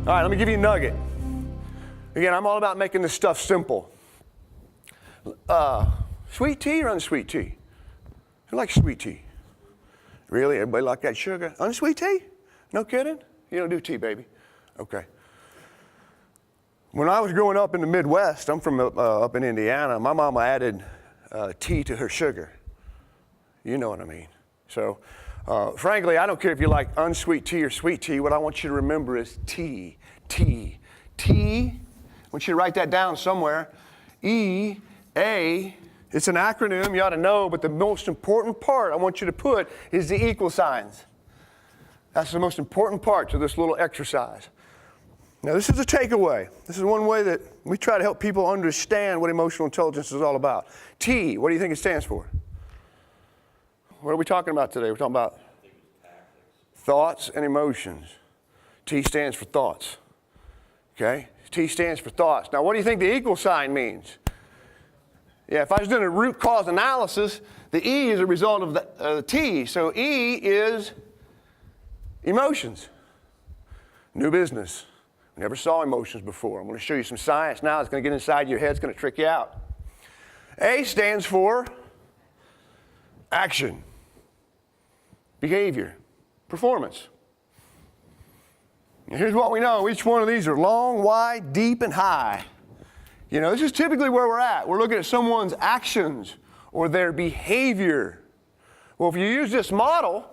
All right, let me give you a nugget. Again, I'm all about making this stuff simple. Sweet tea or unsweet tea? Who likes sweet tea? Really? Everybody like that sugar? Unsweet tea? No kidding? You don't do tea, baby. Okay. When I was growing up in the Midwest, I'm from up in Indiana, my mama added tea to her sugar. You know what I mean. So, frankly, I don't care if you like unsweet tea or sweet tea. What I want you to remember is tea, tea, tea. I want you to write that down somewhere. E-A. It's an acronym, you ought to know, but the most important part I want you to put is the equal signs. That's the most important part to this little exercise. Now, this is a takeaway. This is one way that we try to help people understand what emotional intelligence is all about. T, what do you think it stands for? What are we talking about today? We're talking about thoughts and emotions. T stands for thoughts. Okay? T stands for thoughts. Now, what do you think the equal sign means? Yeah, if I was doing a root cause analysis, the E is a result of the T. So E is emotions. New business. We never saw emotions before. I'm going to show you some science now. It's going to get inside your head. It's going to trick you out. A stands for action, behavior, performance. And here's what we know. Each one of these are long, wide, deep, and high. You know, this is typically where we're at. We're looking at someone's actions or their behavior. Well, if you use this model,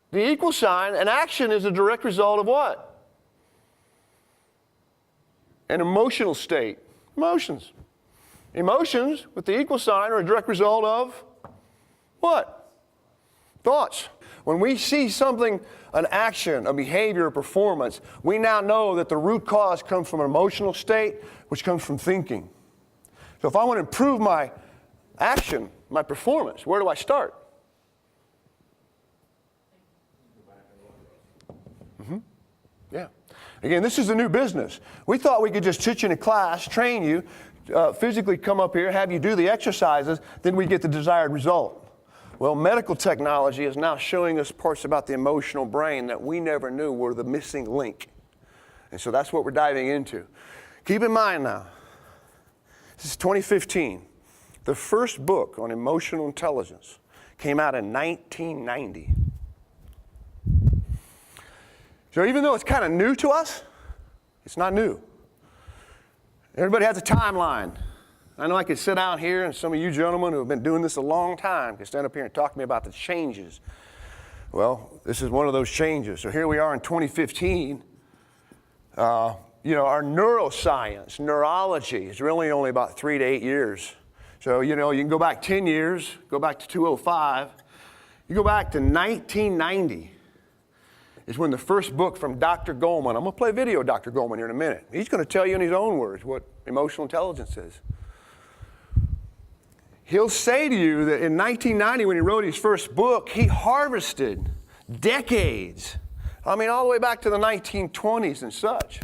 the equal sign, an action is a direct result of what? An emotional state. Emotions. Emotions with the equal sign are a direct result of what? Thoughts. When we see something, an action, a behavior, a performance, we now know that the root cause comes from an emotional state, which comes from thinking. So if I want to improve my action, my performance, where do I start? Yeah. Again, this is a new business. We thought we could just teach you in a class, train you, physically come up here, have you do the exercises, then we get the desired result. Well, medical technology is now showing us parts about the emotional brain that we never knew were the missing link. And so that's what we're diving into. Keep in mind now, this is 2015. The first book on emotional intelligence came out in 1990. So even though it's kind of new to us, it's not new. Everybody has a timeline. I know I could sit out here, and some of you gentlemen who have been doing this a long time can stand up here and talk to me about the changes. Well, this is one of those changes. So here we are in 2015. Our neuroscience, neurology is really only about 3 to 8 years. So, you can go back 10 years, go back to 2005. You go back to 1990 is when the first book from Dr. Goleman, I'm going to play a video of Dr. Goleman here in a minute. He's going to tell you in his own words what emotional intelligence is. He'll say to you that in 1990, when he wrote his first book, he harvested decades. All the way back to the 1920s and such.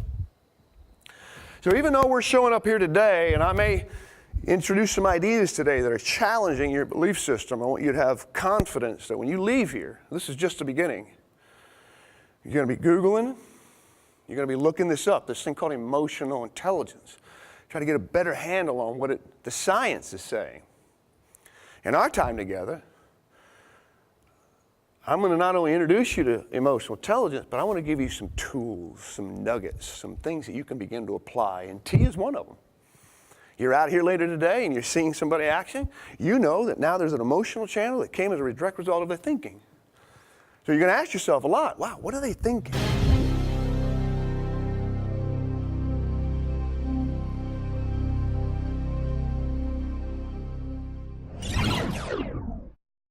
So even though we're showing up here today, and I may introduce some ideas today that are challenging your belief system, I want you to have confidence that when you leave here, this is just the beginning. You're going to be Googling, you're going to be looking this up, this thing called emotional intelligence. Try to get a better handle on what the science is saying. In our time together, I'm going to not only introduce you to emotional intelligence, but I want to give you some tools, some nuggets, some things that you can begin to apply, and T is one of them. You're out here later today and you're seeing somebody acting, you know that now there's an emotional channel that came as a direct result of their thinking. So you're going to ask yourself a lot, wow, what are they thinking?